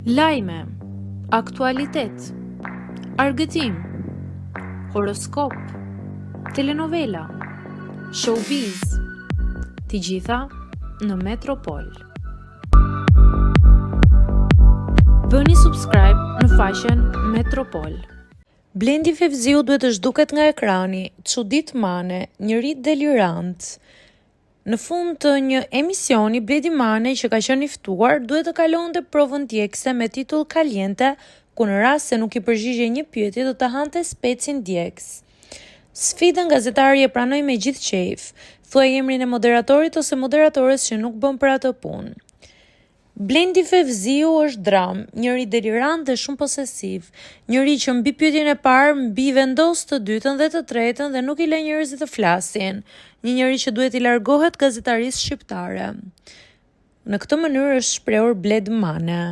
Lajme, aktualitet, argëtim, horoskop, telenovela, showbiz, të gjitha në Metropol. Bëni subscribe në faqen Metropol. Blendi Fevziu duhet të zhduket nga ekrani, çudit Mane, njëri delirant. Në fund të një emisioni, Bledi Mane, që ka qenë i ftuar, duhet të kalonte provën djegëse me titull Kaliente, ku në rast se nuk i përgjigje një pyetje do të hante specin djegës. Sfidën gazetari e pranoi me gjithë qejf, thuaj emrin e moderatorit ose moderatores që nuk bën për atë punë. Blendi Fevziu është dram, njëri delirant dhe shumë posesiv, njëri që mbi pyetjen e parë mbi vendos të dytën dhe të tretën dhe nuk i lë njerëzit të flasin, një njeri që duhet i largohet gazetarisë shqiptare. Në këtë mënyrë është shprehur Bledi Mane.